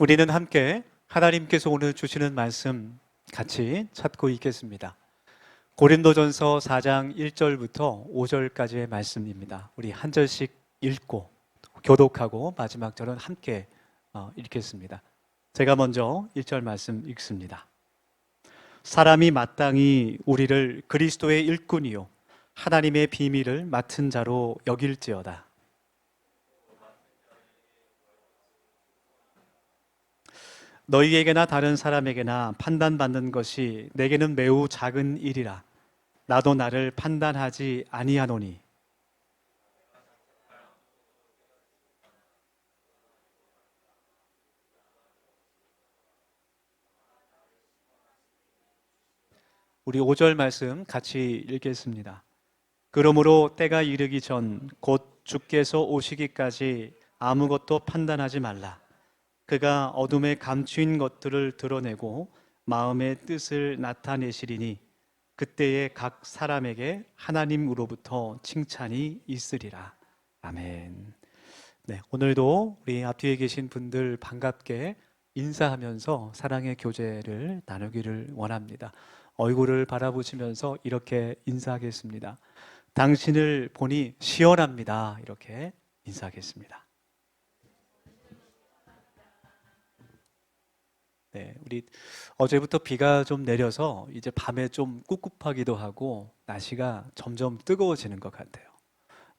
우리는 함께 하나님께서 오늘 주시는 말씀 같이 찾고 있겠습니다. 고린도전서 4장 1절부터 5절까지의 말씀입니다. 우리 한 절씩 읽고 교독하고 마지막 절은 함께 읽겠습니다. 제가 먼저 1절 말씀 읽습니다. 사람이 마땅히 우리를 그리스도의 일꾼이요 하나님의 비밀을 맡은 자로 여길지어다. 너희에게나 다른 사람에게나 판단받는 것이 내게는 매우 작은 일이라. 나도 나를 판단하지 아니하노니. 우리 5절 말씀 같이 읽겠습니다. 그러므로 때가 이르기 전 곧 주께서 오시기까지 아무것도 판단하지 말라. 그가 어둠에 감추인 것들을 드러내고 마음의 뜻을 나타내시리니 그때에 각 사람에게 하나님으로부터 칭찬이 있으리라. 아멘. 네, 오늘도 우리 앞뒤에 계신 분들 반갑게 인사하면서 사랑의 교제를 나누기를 원합니다. 얼굴을 바라보시면서 이렇게 인사하겠습니다. 당신을 보니 시원합니다. 이렇게 인사하겠습니다. 네, 우리 어제부터 비가 좀 내려서 이제 밤에 좀 꿉꿉하기도 하고 날씨가 점점 뜨거워지는 것 같아요.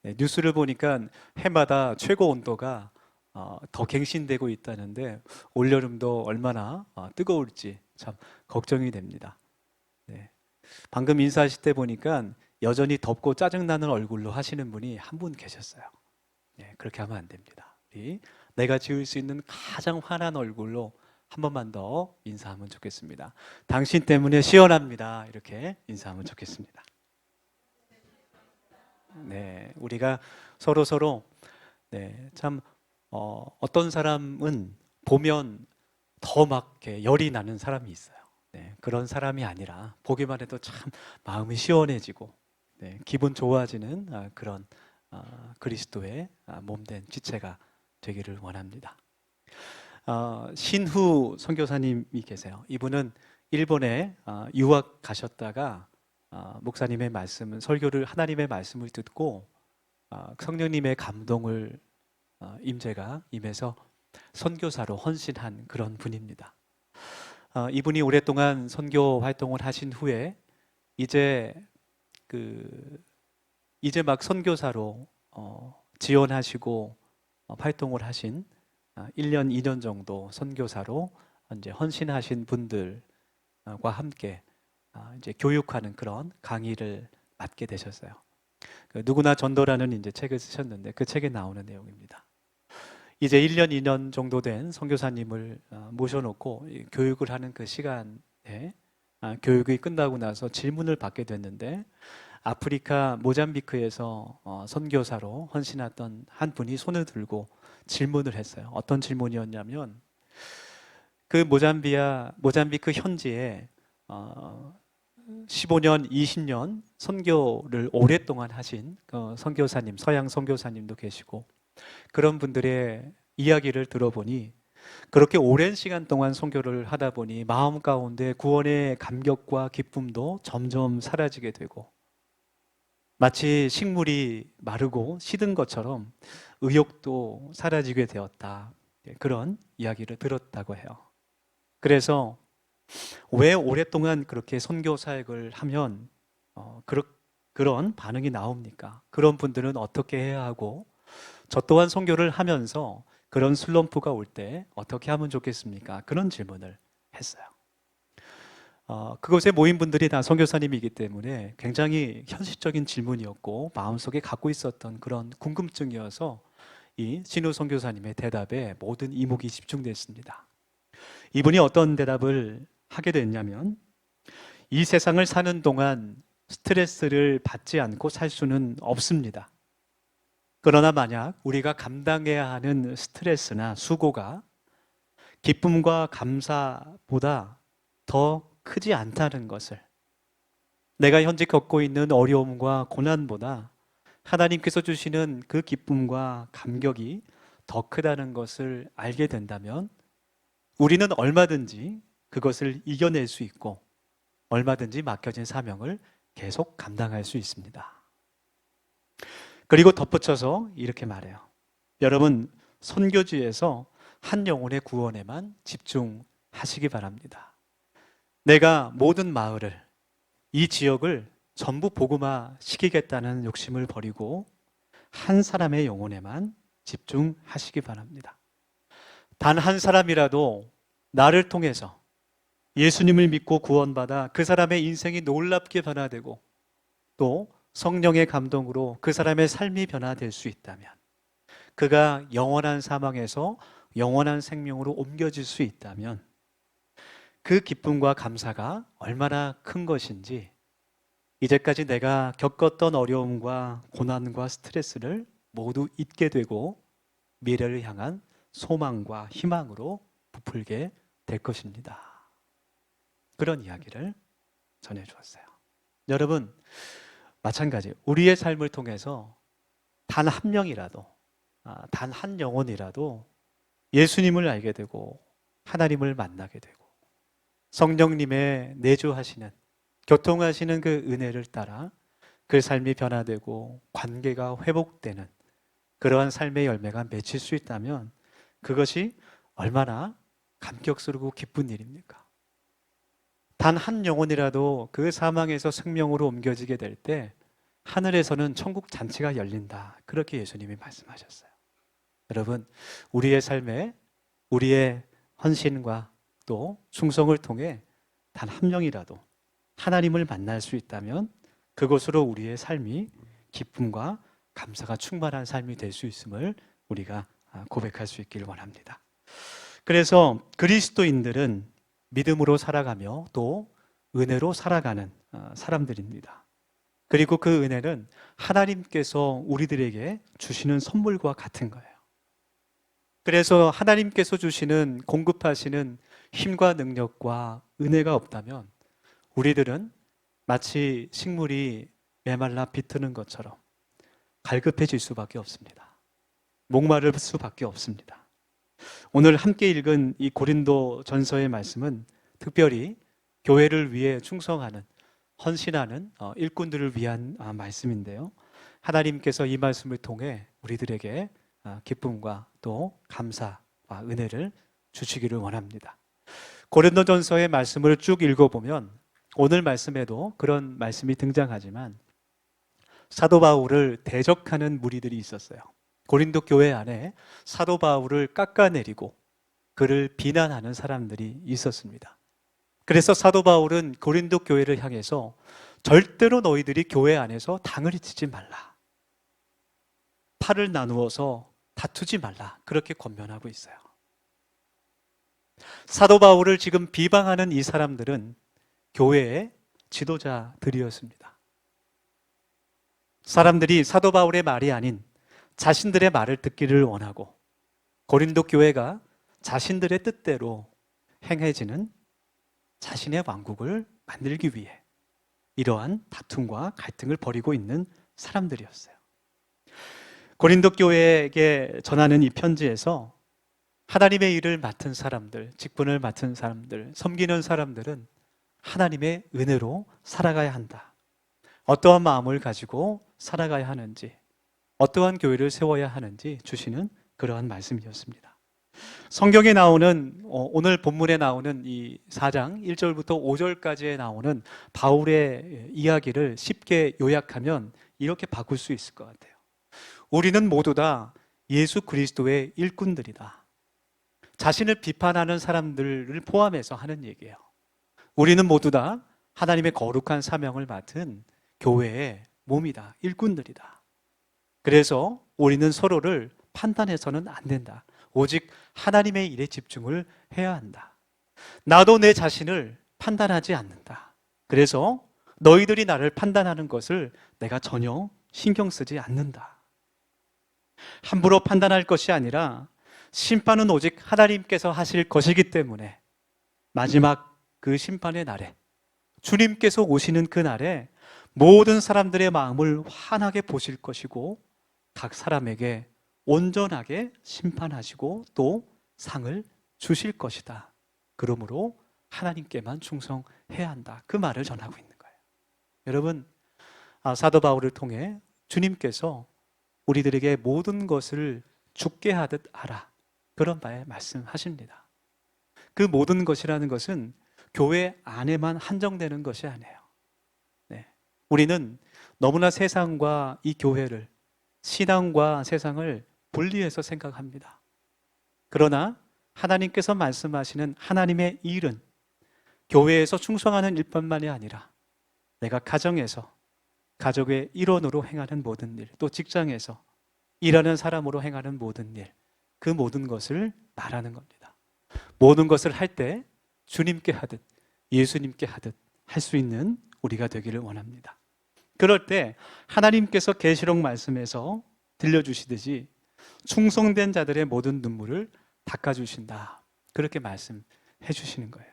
네, 뉴스를 보니까 해마다 최고 온도가 더 갱신되고 있다는데 올여름도 얼마나 뜨거울지 참 걱정이 됩니다. 네, 방금 인사하실 때 보니까 여전히 덥고 짜증나는 얼굴로 하시는 분이 한 분 계셨어요. 네, 그렇게 하면 안 됩니다. 우리 내가 지을 수 있는 가장 환한 얼굴로 한 번만 더 인사하면 좋겠습니다. 당신 때문에 시원합니다. 이렇게 인사하면 좋겠습니다. 네, 우리가 서로 네, 참 어떤 사람은 보면 더 막 열이 나는 사람이 있어요. 네, 그런 사람이 아니라 보기만 해도 참 마음이 시원해지고 네, 기분 좋아지는 그런 그리스도의 몸된 지체가 되기를 원합니다. 신후 선교사님이 계세요. 이분은 일본에 유학 가셨다가 목사님의 말씀은 설교를 하나님의 말씀을 듣고 성령님의 감동을 임재가 임해서 선교사로 헌신한 그런 분입니다. 이분이 오랫동안 선교 활동을 하신 후에 이제 이제 막 선교사로 지원하시고 활동을 하신 1년, 2년 정도 선교사로 이제 헌신하신 분들과 함께 이제 교육하는 그런 강의를 맡게 되셨어요. 누구나 전도라는 이제 책을 쓰셨는데 그 책에 나오는 내용입니다. 이제 1년, 2년 정도 된 선교사님을 모셔놓고 교육을 하는 그 시간에 교육이 끝나고 나서 질문을 받게 됐는데 아프리카 모잠비크에서 선교사로 헌신했던 한 분이 손을 들고 질문을 했어요. 어떤 질문이었냐면 그 모잠비크 현지에 15년, 20년 선교를 오랫동안 하신 선교사님, 서양 선교사님도 계시고 그런 분들의 이야기를 들어보니 그렇게 오랜 시간 동안 선교를 하다 보니 마음 가운데 구원의 감격과 기쁨도 점점 사라지게 되고 마치 식물이 마르고 시든 것처럼 의욕도 사라지게 되었다. 그런 이야기를 들었다고 해요. 그래서 왜 오랫동안 그렇게 선교 사역을 하면 그런 반응이 나옵니까? 그런 분들은 어떻게 해야 하고 저 또한 선교를 하면서 그런 슬럼프가 올 때 어떻게 하면 좋겠습니까? 그런 질문을 했어요. 그곳에 모인 분들이 다 선교사님이기 때문에 굉장히 현실적인 질문이었고 마음속에 갖고 있었던 그런 궁금증이어서 이 신우 선교사님의 대답에 모든 이목이 집중됐습니다. 이분이 어떤 대답을 하게 됐냐면 이 세상을 사는 동안 스트레스를 받지 않고 살 수는 없습니다. 그러나 만약 우리가 감당해야 하는 스트레스나 수고가 기쁨과 감사보다 더 크지 않다는 것을, 내가 현재 겪고 있는 어려움과 고난보다 하나님께서 주시는 그 기쁨과 감격이 더 크다는 것을 알게 된다면 우리는 얼마든지 그것을 이겨낼 수 있고 얼마든지 맡겨진 사명을 계속 감당할 수 있습니다. 그리고 덧붙여서 이렇게 말해요. 여러분, 선교지에서 한 영혼의 구원에만 집중하시기 바랍니다. 내가 모든 마을을, 이 지역을 전부 복음화 시키겠다는 욕심을 버리고 한 사람의 영혼에만 집중하시기 바랍니다. 단 한 사람이라도 나를 통해서 예수님을 믿고 구원받아 그 사람의 인생이 놀랍게 변화되고 또 성령의 감동으로 그 사람의 삶이 변화될 수 있다면, 그가 영원한 사망에서 영원한 생명으로 옮겨질 수 있다면 그 기쁨과 감사가 얼마나 큰 것인지, 이제까지 내가 겪었던 어려움과 고난과 스트레스를 모두 잊게 되고 미래를 향한 소망과 희망으로 부풀게 될 것입니다. 그런 이야기를 전해주었어요. 여러분, 마찬가지, 우리의 삶을 통해서 단 한 명이라도, 단 한 영혼이라도 예수님을 알게 되고 하나님을 만나게 되고 성령님의 내주하시는, 교통하시는 그 은혜를 따라 그 삶이 변화되고 관계가 회복되는 그러한 삶의 열매가 맺힐 수 있다면 그것이 얼마나 감격스럽고 기쁜 일입니까? 단 한 영혼이라도 그 사망에서 생명으로 옮겨지게 될 때 하늘에서는 천국 잔치가 열린다. 그렇게 예수님이 말씀하셨어요. 여러분, 우리의 삶에 우리의 헌신과 또 충성을 통해 단 한 명이라도 하나님을 만날 수 있다면 그것으로 우리의 삶이 기쁨과 감사가 충만한 삶이 될 수 있음을 우리가 고백할 수 있기를 원합니다. 그래서 그리스도인들은 믿음으로 살아가며 또 은혜로 살아가는 사람들입니다. 그리고 그 은혜는 하나님께서 우리들에게 주시는 선물과 같은 거예요. 그래서 하나님께서 주시는, 공급하시는 힘과 능력과 은혜가 없다면 우리들은 마치 식물이 메말라 비트는 것처럼 갈급해질 수밖에 없습니다. 목마를 수밖에 없습니다. 오늘 함께 읽은 이 고린도 전서의 말씀은 특별히 교회를 위해 충성하는, 헌신하는 일꾼들을 위한 말씀인데요. 하나님께서 이 말씀을 통해 우리들에게 기쁨과 또 감사와 은혜를 주시기를 원합니다. 고린도전서의 말씀을 쭉 읽어보면 오늘 말씀에도 그런 말씀이 등장하지만 사도 바울을 대적하는 무리들이 있었어요. 고린도 교회 안에 사도 바울을 깎아내리고 그를 비난하는 사람들이 있었습니다. 그래서 사도 바울은 고린도 교회를 향해서 절대로 너희들이 교회 안에서 당을 치지 말라, 팔을 나누어서 다투지 말라, 그렇게 권면하고 있어요. 사도 바울을 지금 비방하는 이 사람들은 교회의 지도자들이었습니다. 사람들이 사도 바울의 말이 아닌 자신들의 말을 듣기를 원하고 고린도 교회가 자신들의 뜻대로 행해지는 자신의 왕국을 만들기 위해 이러한 다툼과 갈등을 벌이고 있는 사람들이었어요. 고린도 교회에게 전하는 이 편지에서 하나님의 일을 맡은 사람들, 직분을 맡은 사람들, 섬기는 사람들은 하나님의 은혜로 살아가야 한다. 어떠한 마음을 가지고 살아가야 하는지, 어떠한 교회를 세워야 하는지 주시는 그러한 말씀이었습니다. 성경에 나오는, 오늘 본문에 나오는 이 4장 1절부터 5절까지에 나오는 바울의 이야기를 쉽게 요약하면 이렇게 바꿀 수 있을 것 같아요. 우리는 모두 다 예수 그리스도의 일꾼들이다. 자신을 비판하는 사람들을 포함해서 하는 얘기예요. 우리는 모두 다 하나님의 거룩한 사명을 맡은 교회의 몸이다, 일꾼들이다. 그래서 우리는 서로를 판단해서는 안 된다. 오직 하나님의 일에 집중을 해야 한다. 나도 내 자신을 판단하지 않는다. 그래서 너희들이 나를 판단하는 것을 내가 전혀 신경 쓰지 않는다. 함부로 판단할 것이 아니라 심판은 오직 하나님께서 하실 것이기 때문에 마지막 그 심판의 날에, 주님께서 오시는 그 날에 모든 사람들의 마음을 환하게 보실 것이고 각 사람에게 온전하게 심판하시고 또 상을 주실 것이다. 그러므로 하나님께만 충성해야 한다. 그 말을 전하고 있는 거예요. 여러분, 사도 바울을 통해 주님께서 우리들에게 모든 것을 죽게 하듯 하라. 그런 바에 말씀하십니다. 그 모든 것이라는 것은 교회 안에만 한정되는 것이 아니에요. 네. 우리는 너무나 세상과 이 교회를, 신앙과 세상을 분리해서 생각합니다. 그러나 하나님께서 말씀하시는 하나님의 일은 교회에서 충성하는 일뿐만이 아니라 내가 가정에서 가족의 일원으로 행하는 모든 일, 또 직장에서 일하는 사람으로 행하는 모든 일, 그 모든 것을 말하는 겁니다. 모든 것을 할 때 주님께 하듯 예수님께 하듯 할 수 있는 우리가 되기를 원합니다. 그럴 때 하나님께서 계시록 말씀에서 들려주시듯이 충성된 자들의 모든 눈물을 닦아주신다. 그렇게 말씀해 주시는 거예요.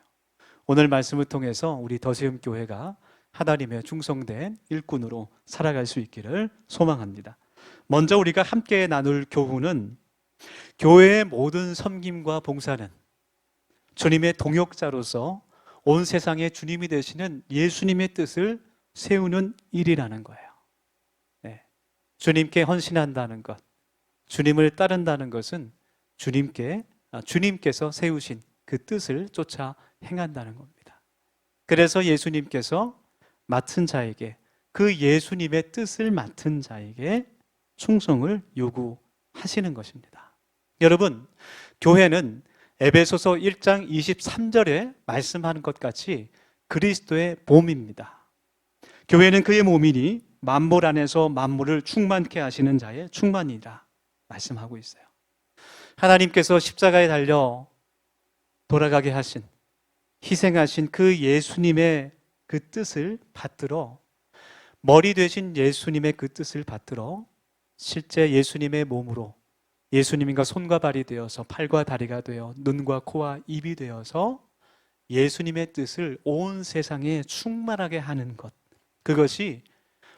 오늘 말씀을 통해서 우리 더세움 교회가 하나님의 충성된 일꾼으로 살아갈 수 있기를 소망합니다. 먼저 우리가 함께 나눌 교훈은 교회의 모든 섬김과 봉사는 주님의 동역자로서 온 세상에 주님이 되시는 예수님의 뜻을 세우는 일이라는 거예요. 네. 주님께 헌신한다는 것, 주님을 따른다는 것은 주님께서 세우신 그 뜻을 쫓아 행한다는 겁니다. 그래서 예수님께서 맡은 자에게, 그 예수님의 뜻을 맡은 자에게 충성을 요구하시는 것입니다. 여러분, 교회는 에베소서 1장 23절에 말씀하는 것 같이 그리스도의 몸입니다. 교회는 그의 몸이니 만물 안에서 만물을 충만케 하시는 자의 충만이라 말씀하고 있어요. 하나님께서 십자가에 달려 돌아가게 하신, 희생하신 그 예수님의 그 뜻을 받들어, 머리 되신 예수님의 그 뜻을 받들어 실제 예수님의 몸으로 예수님과 손과 발이 되어서 팔과 다리가 되어 눈과 코와 입이 되어서 예수님의 뜻을 온 세상에 충만하게 하는 것, 그것이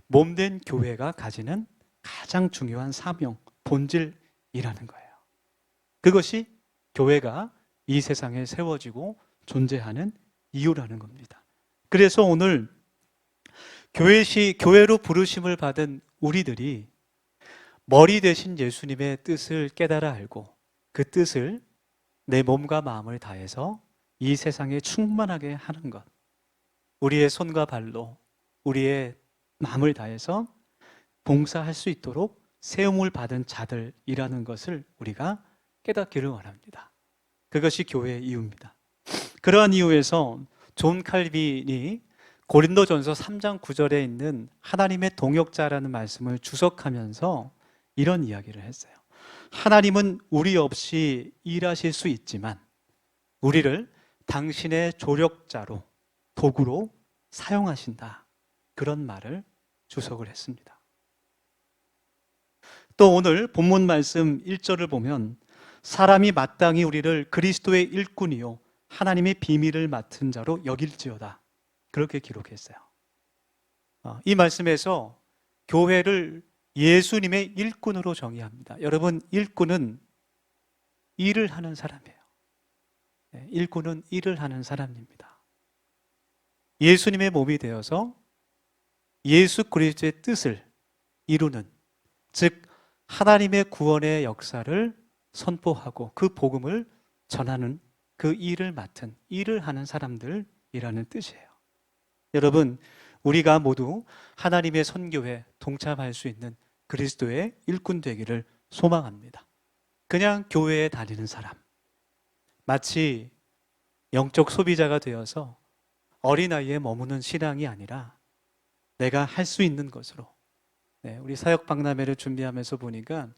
몸된 교회가 가지는 가장 중요한 사명, 본질이라는 거예요. 그것이 교회가 이 세상에 세워지고 존재하는 이유라는 겁니다. 그래서 오늘 교회로 부르심을 받은 우리들이 머리 되신 예수님의 뜻을 깨달아 알고 그 뜻을 내 몸과 마음을 다해서 이 세상에 충만하게 하는 것, 우리의 손과 발로 우리의 마음을 다해서 봉사할 수 있도록 세움을 받은 자들이라는 것을 우리가 깨닫기를 원합니다. 그것이 교회의 이유입니다. 그러한 이유에서 존 칼빈이 고린도전서 3장 9절에 있는 하나님의 동역자라는 말씀을 주석하면서 이런 이야기를 했어요. 하나님은 우리 없이 일하실 수 있지만 우리를 당신의 조력자로, 도구로 사용하신다. 그런 말을 주석을 했습니다. 또 오늘 본문 말씀 1절을 보면 사람이 마땅히 우리를 그리스도의 일꾼이요 하나님의 비밀을 맡은 자로 여길지어다. 그렇게 기록했어요. 이 말씀에서 교회를 예수님의 일꾼으로 정의합니다. 여러분, 일꾼은 일을 하는 사람이에요. 일꾼은 일을 하는 사람입니다. 예수님의 몸이 되어서 예수 그리스도의 뜻을 이루는, 즉 하나님의 구원의 역사를 선포하고 그 복음을 전하는 그 일을 맡은, 일을 하는 사람들이라는 뜻이에요. 여러분, 우리가 모두 하나님의 선교에 동참할 수 있는 그리스도의 일꾼 되기를 소망합니다. 그냥 교회에 다니는 사람, 마치 영적 소비자가 되어서 어린아이에 머무는 신앙이 아니라 내가 할 수 있는 것으로, 우리 사역 박람회를 준비하면서 보니까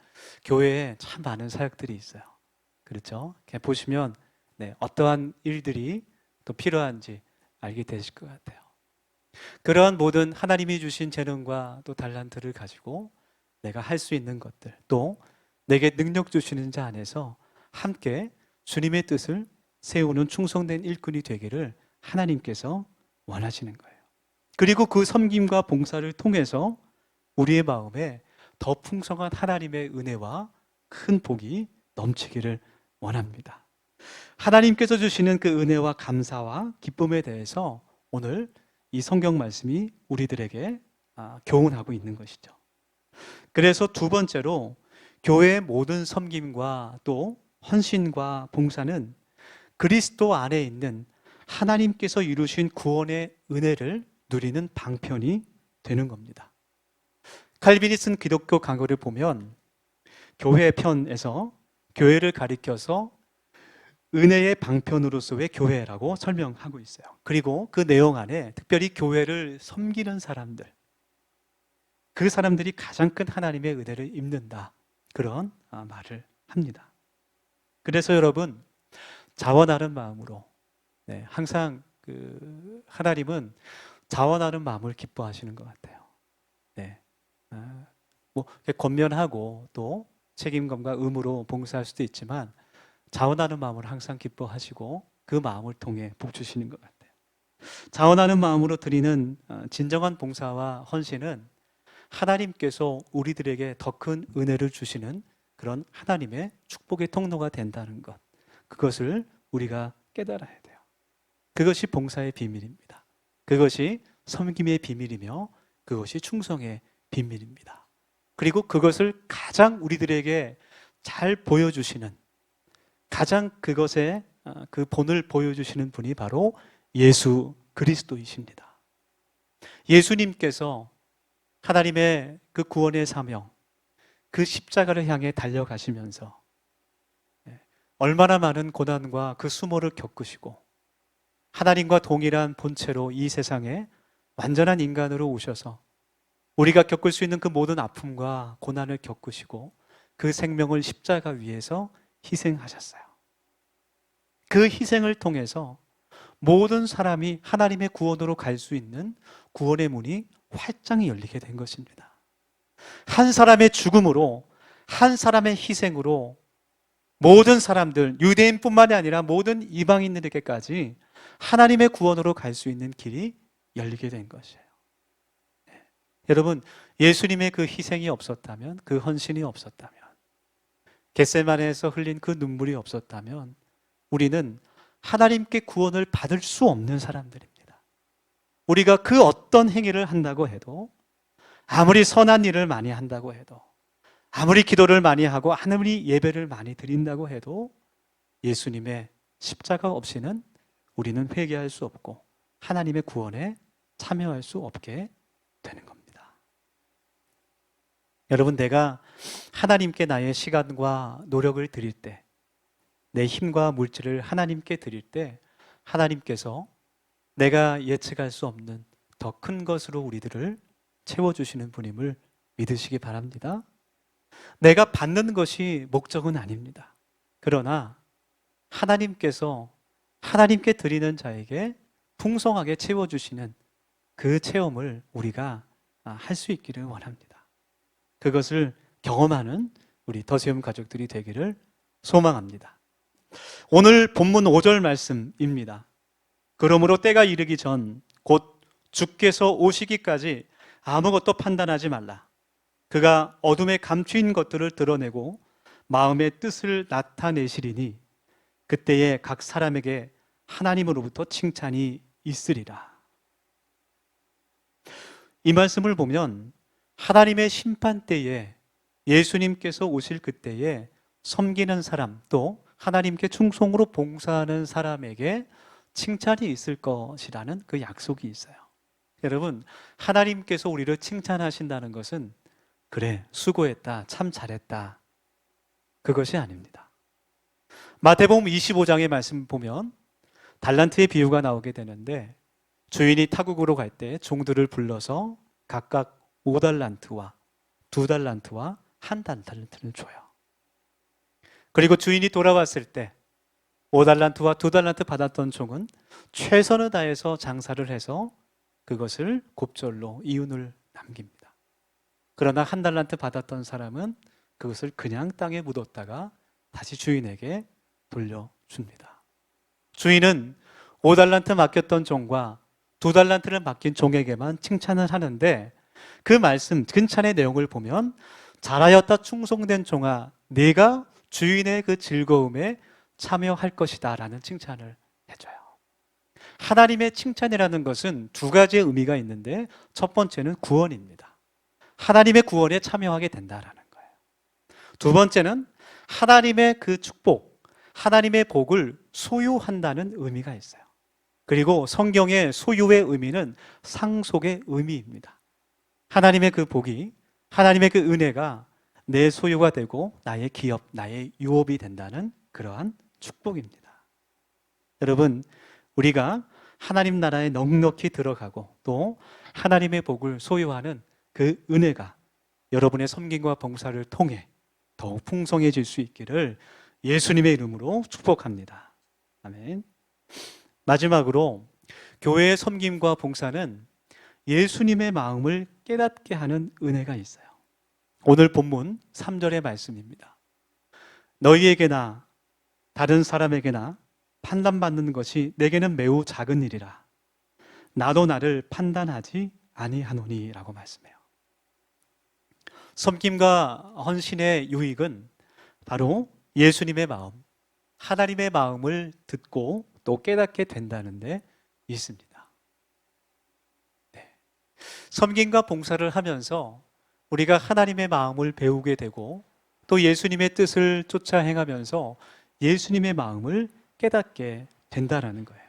교회에 참 많은 사역들이 있어요. 그렇죠? 보시면 어떠한 일들이 또 필요한지 알게 되실 것 같아요. 그러한 모든 하나님이 주신 재능과 또 달란트를 가지고 내가 할 수 있는 것들, 또 내게 능력 주시는 자 안에서 함께 주님의 뜻을 세우는 충성된 일꾼이 되기를 하나님께서 원하시는 거예요. 그리고 그 섬김과 봉사를 통해서 우리의 마음에 더 풍성한 하나님의 은혜와 큰 복이 넘치기를 원합니다. 하나님께서 주시는 그 은혜와 감사와 기쁨에 대해서 오늘 이 성경 말씀이 우리들에게 교훈하고 있는 것이죠. 그래서 두 번째로 교회의 모든 섬김과 또 헌신과 봉사는 그리스도 안에 있는 하나님께서 이루신 구원의 은혜를 누리는 방편이 되는 겁니다. 칼빈이 쓴 기독교 강어를 보면 교회 편에서 교회를 가리켜서 은혜의 방편으로서의 교회라고 설명하고 있어요. 그리고 그 내용 안에 특별히 교회를 섬기는 사람들, 그 사람들이 가장 큰 하나님의 은혜를 입는다, 그런 말을 합니다. 그래서 여러분, 자원하는 마음으로, 항상 하나님은 자원하는 마음을 기뻐하시는 것 같아요. 뭐 권면하고 또 책임감과 의무로 봉사할 수도 있지만 자원하는 마음을 항상 기뻐하시고 그 마음을 통해 복 주시는 것 같아요. 자원하는 마음으로 드리는 진정한 봉사와 헌신은 하나님께서 우리들에게 더 큰 은혜를 주시는 그런 하나님의 축복의 통로가 된다는 것, 그것을 우리가 깨달아야 돼요. 그것이 봉사의 비밀입니다. 그것이 섬김의 비밀이며 그것이 충성의 비밀입니다. 그리고 그것을 가장 우리들에게 잘 보여주시는, 가장 그것의 그 본을 보여주시는 분이 바로 예수 그리스도이십니다. 예수님께서 하나님의 그 구원의 사명, 그 십자가를 향해 달려가시면서 얼마나 많은 고난과 그 수모를 겪으시고 하나님과 동일한 본체로 이 세상에 완전한 인간으로 오셔서 우리가 겪을 수 있는 그 모든 아픔과 고난을 겪으시고 그 생명을 십자가 위에서 희생하셨어요. 그 희생을 통해서 모든 사람이 하나님의 구원으로 갈 수 있는 구원의 문이 활짝 열리게 된 것입니다. 한 사람의 죽음으로, 한 사람의 희생으로 모든 사람들, 유대인뿐만이 아니라 모든 이방인들에게까지 하나님의 구원으로 갈 수 있는 길이 열리게 된 것이에요. 여러분, 예수님의 그 희생이 없었다면, 그 헌신이 없었다면, 겟세마네에서 흘린 그 눈물이 없었다면 우리는 하나님께 구원을 받을 수 없는 사람들입니다. 우리가 그 어떤 행위를 한다고 해도, 아무리 선한 일을 많이 한다고 해도, 아무리 기도를 많이 하고 아무리 예배를 많이 드린다고 해도 예수님의 십자가 없이는 우리는 회개할 수 없고 하나님의 구원에 참여할 수 없게 되는 겁니다. 여러분, 내가 하나님께 나의 시간과 노력을 드릴 때, 내 힘과 물질을 하나님께 드릴 때 하나님께서 내가 예측할 수 없는 더 큰 것으로 우리들을 채워주시는 분임을 믿으시기 바랍니다. 내가 받는 것이 목적은 아닙니다. 그러나 하나님께서 하나님께 드리는 자에게 풍성하게 채워주시는 그 체험을 우리가 할 수 있기를 원합니다. 그것을 경험하는 우리 더세움 가족들이 되기를 소망합니다. 오늘 본문 5절 말씀입니다. 그러므로 때가 이르기 전 곧 주께서 오시기까지 아무것도 판단하지 말라. 그가 어둠에 감추인 것들을 드러내고 마음의 뜻을 나타내시리니 그때에 각 사람에게 하나님으로부터 칭찬이 있으리라. 이 말씀을 보면 하나님의 심판 때에, 예수님께서 오실 그때에 섬기는 사람, 또 하나님께 충성으로 봉사하는 사람에게 칭찬이 있을 것이라는 그 약속이 있어요. 여러분, 하나님께서 우리를 칭찬하신다는 것은 그래, 수고했다, 참 잘했다, 그것이 아닙니다. 마태복음 25장의 말씀 보면 달란트의 비유가 나오게 되는데, 주인이 타국으로 갈 때 종들을 불러서 각각 5달란트와 2달란트와 1달란트를 줘요. 그리고 주인이 돌아왔을 때 5달란트와 2달란트 받았던 종은 최선을 다해서 장사를 해서 그것을 곱절로 이윤을 남깁니다. 그러나 1달란트 받았던 사람은 그것을 그냥 땅에 묻었다가 다시 주인에게 돌려줍니다. 주인은 5달란트 맡겼던 종과 2달란트를 맡긴 종에게만 칭찬을 하는데, 그 말씀, 칭찬의 내용을 보면 잘하였다 충성된 종아, 네가 주인의 그 즐거움에 참여할 것이다 라는 칭찬을 해줘요. 하나님의 칭찬이라는 것은 두 가지의 의미가 있는데 첫 번째는 구원입니다. 하나님의 구원에 참여하게 된다라는 거예요. 두 번째는 하나님의 그 축복, 하나님의 복을 소유한다는 의미가 있어요. 그리고 성경의 소유의 의미는 상속의 의미입니다. 하나님의 그 복이, 하나님의 그 은혜가 내 소유가 되고 나의 기업, 나의 유업이 된다는 그러한 축복입니다. 여러분, 우리가 하나님 나라에 넉넉히 들어가고 또 하나님의 복을 소유하는 그 은혜가 여러분의 섬김과 봉사를 통해 더욱 풍성해질 수 있기를 예수님의 이름으로 축복합니다. 아멘. 마지막으로 교회의 섬김과 봉사는 예수님의 마음을 깨닫게 하는 은혜가 있어요. 오늘 본문 3절의 말씀입니다. 너희에게나 다른 사람에게나 판단받는 것이 내게는 매우 작은 일이라. 나도 나를 판단하지 아니하노니 라고 말씀해요. 섬김과 헌신의 유익은 바로 예수님의 마음, 하나님의 마음을 듣고 또 깨닫게 된다는 데 있습니다. 네. 섬김과 봉사를 하면서 우리가 하나님의 마음을 배우게 되고 또 예수님의 뜻을 쫓아 행하면서 예수님의 마음을 깨닫게 된다라는 거예요.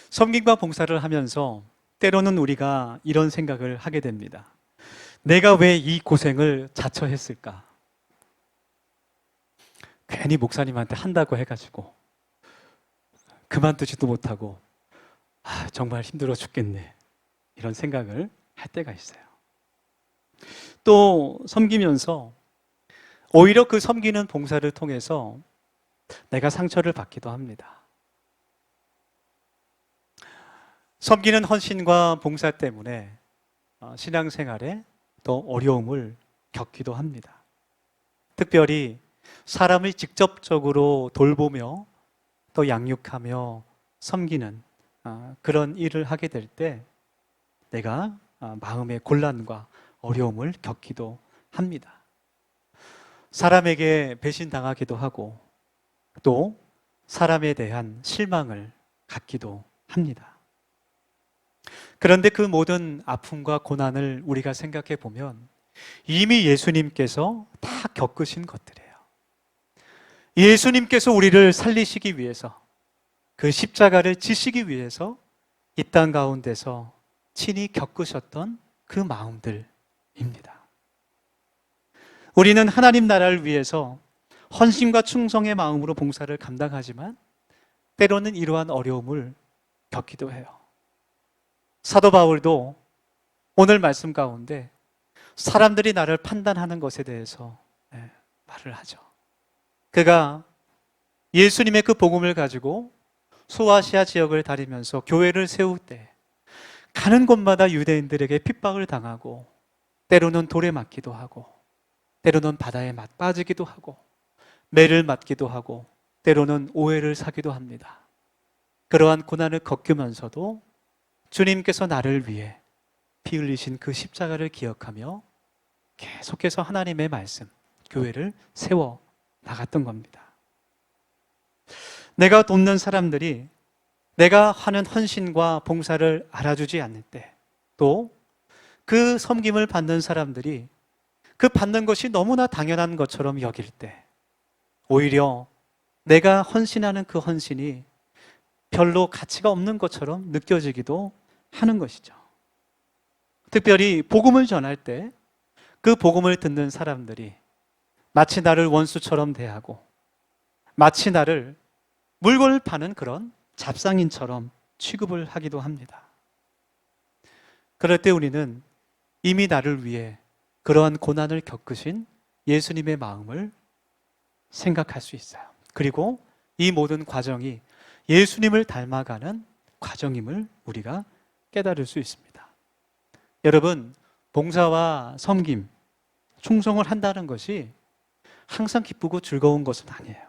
섬김과 봉사를 하면서 때로는 우리가 이런 생각을 하게 됩니다. 내가 왜 이 고생을 자처했을까? 괜히 목사님한테 한다고 해가지고 그만두지도 못하고 정말 힘들어 죽겠네, 이런 생각을 할 때가 있어요. 또 섬기면서 오히려 그 섬기는 봉사를 통해서 내가 상처를 받기도 합니다. 섬기는 헌신과 봉사 때문에 신앙생활에 더 어려움을 겪기도 합니다. 특별히 사람을 직접적으로 돌보며 또 양육하며 섬기는 그런 일을 하게 될 때 내가 마음의 곤란과 어려움을 겪기도 합니다. 사람에게 배신당하기도 하고 또 사람에 대한 실망을 갖기도 합니다. 그런데 그 모든 아픔과 고난을 우리가 생각해 보면 이미 예수님께서 다 겪으신 것들이에요. 예수님께서 우리를 살리시기 위해서, 그 십자가를 지시기 위해서 이 땅 가운데서 친히 겪으셨던 그 마음들입니다. 우리는 하나님 나라를 위해서 헌신과 충성의 마음으로 봉사를 감당하지만 때로는 이러한 어려움을 겪기도 해요. 사도 바울도 오늘 말씀 가운데 사람들이 나를 판단하는 것에 대해서 말을 하죠. 그가 예수님의 그 복음을 가지고 소아시아 지역을 다니면서 교회를 세울 때 가는 곳마다 유대인들에게 핍박을 당하고 때로는 돌에 맞기도 하고 때로는 바다에 빠지기도 하고 매를 맞기도 하고 때로는 오해를 사기도 합니다. 그러한 고난을 겪으면서도 주님께서 나를 위해 피 흘리신 그 십자가를 기억하며 계속해서 하나님의 말씀, 교회를 세워 나갔던 겁니다. 내가 돕는 사람들이 내가 하는 헌신과 봉사를 알아주지 않을 때, 또 그 섬김을 받는 사람들이 그 받는 것이 너무나 당연한 것처럼 여길 때, 오히려 내가 헌신하는 그 헌신이 별로 가치가 없는 것처럼 느껴지기도 하는 것이죠. 특별히 복음을 전할 때 그 복음을 듣는 사람들이 마치 나를 원수처럼 대하고 마치 나를 물건을 파는 그런 잡상인처럼 취급을 하기도 합니다. 그럴 때 우리는 이미 나를 위해 그러한 고난을 겪으신 예수님의 마음을 생각할 수 있어요. 그리고 이 모든 과정이 예수님을 닮아가는 과정임을 우리가 깨달을 수 있습니다. 여러분, 봉사와 섬김, 충성을 한다는 것이 항상 기쁘고 즐거운 것은 아니에요.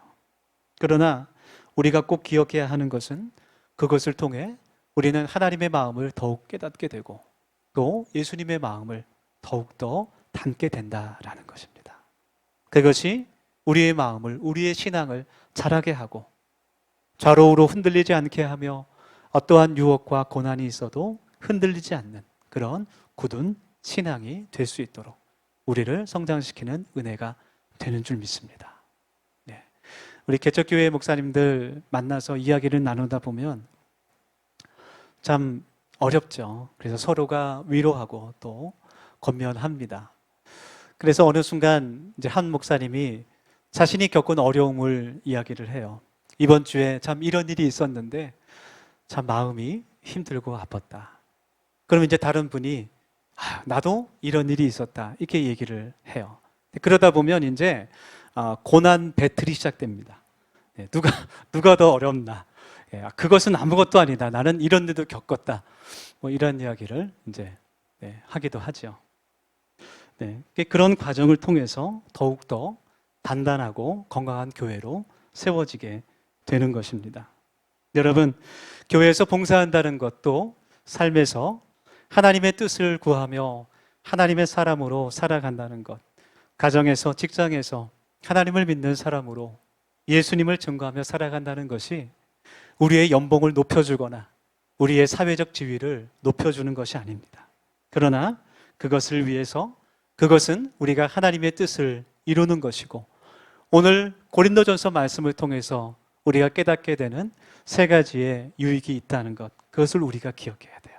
그러나 우리가 꼭 기억해야 하는 것은 그것을 통해 우리는 하나님의 마음을 더욱 깨닫게 되고 또 예수님의 마음을 더욱더 닮게 된다라는 것입니다. 그것이 우리의 마음을, 우리의 신앙을 자라게 하고 좌로우로 흔들리지 않게 하며 어떠한 유혹과 고난이 있어도 흔들리지 않는 그런 굳은 신앙이 될 수 있도록 우리를 성장시키는 은혜가 되는 줄 믿습니다. 네. 우리 개척교회 목사님들 만나서 이야기를 나누다 보면 참 어렵죠. 그래서 서로가 위로하고 또 권면합니다. 그래서 어느 순간 이제 한 목사님이 자신이 겪은 어려움을 이야기를 해요. 이번 주에 참 이런 일이 있었는데 참 마음이 힘들고 아팠다. 그럼 이제 다른 분이 나도 이런 일이 있었다. 이렇게 얘기를 해요. 그러다 보면 이제 고난 배틀이 시작됩니다. 누가 더 어렵나? 그것은 아무것도 아니다. 나는 이런 일도 겪었다. 뭐 이런 이야기를 이제 하기도 하죠. 그런 과정을 통해서 더욱더 단단하고 건강한 교회로 세워지게 되는 것입니다. 여러분, 교회에서 봉사한다는 것도 삶에서 하나님의 뜻을 구하며 하나님의 사람으로 살아간다는 것, 가정에서, 직장에서 하나님을 믿는 사람으로 예수님을 증거하며 살아간다는 것이 우리의 연봉을 높여주거나 우리의 사회적 지위를 높여주는 것이 아닙니다. 그러나 그것을 위해서 그것은 우리가 하나님의 뜻을 이루는 것이고, 오늘 고린도전서 말씀을 통해서 우리가 깨닫게 되는 세 가지의 유익이 있다는 것, 그것을 우리가 기억해야 돼요.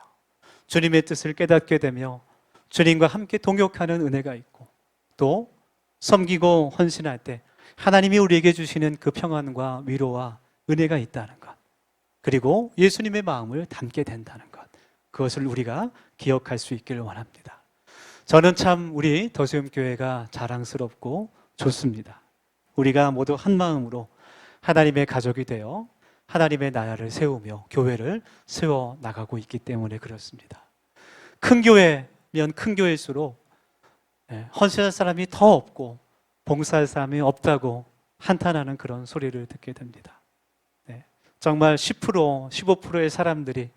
주님의 뜻을 깨닫게 되며 주님과 함께 동역하는 은혜가 있고, 또 섬기고 헌신할 때 하나님이 우리에게 주시는 그 평안과 위로와 은혜가 있다는 것, 그리고 예수님의 마음을 담게 된다는 것, 그것을 우리가 기억할 수 있기를 원합니다. 저는 참 우리 더수염교회가 자랑스럽고 좋습니다. 우리가 모두 한 마음으로 하나님의 가족이 되어 하나님의 나라를 세우며 교회를 세워 나가고 있기 때문에 그렇습니다. 큰 교회면 큰 교회일수록 헌신할 사람이 더 없고 봉사할 사람이 없다고 한탄하는 그런 소리를 듣게 됩니다. 정말 10%, 15%의 사람들이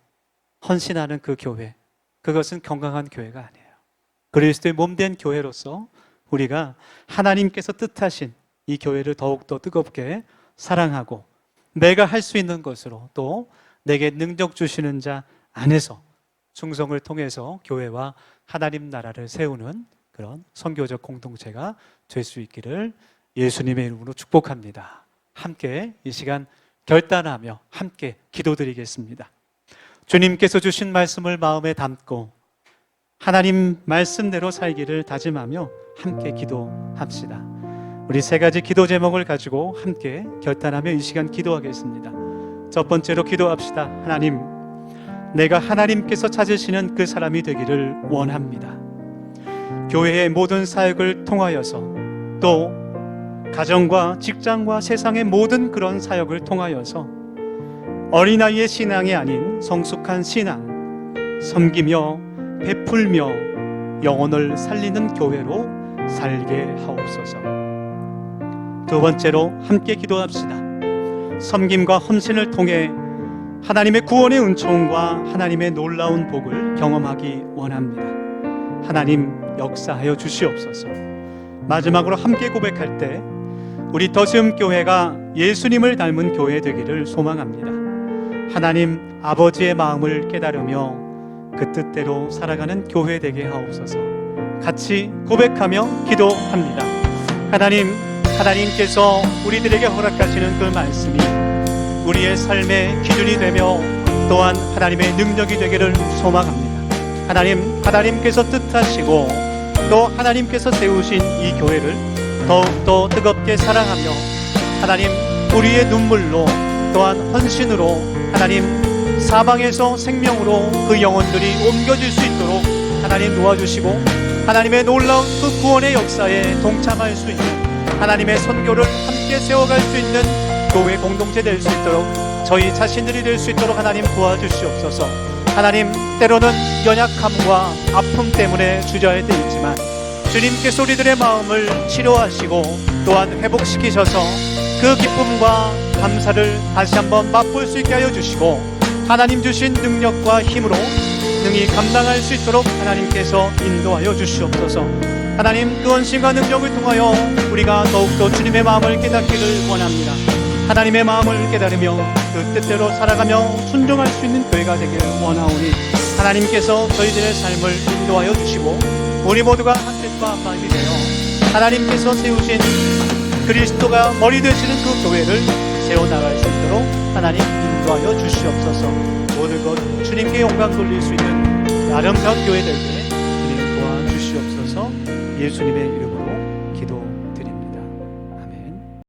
헌신하는 그 교회, 그것은 건강한 교회가 아니에요. 그리스도의 몸된 교회로서 우리가 하나님께서 뜻하신 이 교회를 더욱더 뜨겁게 사랑하고 내가 할 수 있는 것으로, 또 내게 능력 주시는 자 안에서 충성을 통해서 교회와 하나님 나라를 세우는 그런 선교적 공동체가 될 수 있기를 예수님의 이름으로 축복합니다. 함께 이 시간 결단하며 함께 기도드리겠습니다. 주님께서 주신 말씀을 마음에 담고 하나님 말씀대로 살기를 다짐하며 함께 기도합시다. 우리 세 가지 기도 제목을 가지고 함께 결단하며 이 시간 기도하겠습니다. 첫 번째로 기도합시다. 하나님, 내가 하나님께서 찾으시는 그 사람이 되기를 원합니다. 교회의 모든 사역을 통하여서, 또 가정과 직장과 세상의 모든 그런 사역을 통하여서 어린아이의 신앙이 아닌 성숙한 신앙, 섬기며 베풀며 영혼을 살리는 교회로 살게 하옵소서. 두 번째로 함께 기도합시다. 섬김과 헌신을 통해 하나님의 구원의 은총과 하나님의 놀라운 복을 경험하기 원합니다. 하나님, 역사하여 주시옵소서. 마지막으로 함께 고백할 때 우리 더수염교회가 예수님을 닮은 교회 되기를 소망합니다. 하나님 아버지의 마음을 깨달으며 그 뜻대로 살아가는 교회 되게 하옵소서. 같이 고백하며 기도합니다. 하나님께서 우리들에게 허락하시는 그 말씀이 우리의 삶의 기준이 되며 또한 하나님의 능력이 되기를 소망합니다. 하나님께서 뜻하시고 또 하나님께서 세우신 이 교회를 더욱더 뜨겁게 사랑하며 하나님, 우리의 눈물로 또한 헌신으로 하나님, 사방에서 생명으로 그 영혼들이 옮겨질 수 있도록 하나님 도와주시고, 하나님의 놀라운 그 구원의 역사에 동참할 수 있는, 하나님의 선교를 함께 세워갈 수 있는 교회 공동체 될 수 있도록, 저희 자신들이 될 수 있도록 하나님 도와주시옵소서. 하나님, 때로는 연약함과 아픔 때문에 주저할 때 있지만 주님께서 우리들의 마음을 치료하시고 또한 회복시키셔서 그 기쁨과 감사를 다시 한번 맛볼 수 있게 하여 주시고, 하나님 주신 능력과 힘으로 능히 감당할 수 있도록 하나님께서 인도하여 주시옵소서. 하나님, 그 헌신과 능력을 통하여 우리가 더욱더 주님의 마음을 깨닫기를 원합니다. 하나님의 마음을 깨달으며 그 뜻대로 살아가며 순종할 수 있는 교회가 되기를 원하오니 하나님께서 저희들의 삶을 인도하여 주시고 우리 모두가 한 뜻과 마음이 되어 하나님께서 세우신 그리스도가 머리 되시는 그 교회를 세워나갈 수 있도록 하나님 인도하여 주시옵소서. 모든 것 주님께 영광 돌릴 수 있는 아름다운 교회 되게 주님 도와주시옵소서. 예수님의 이름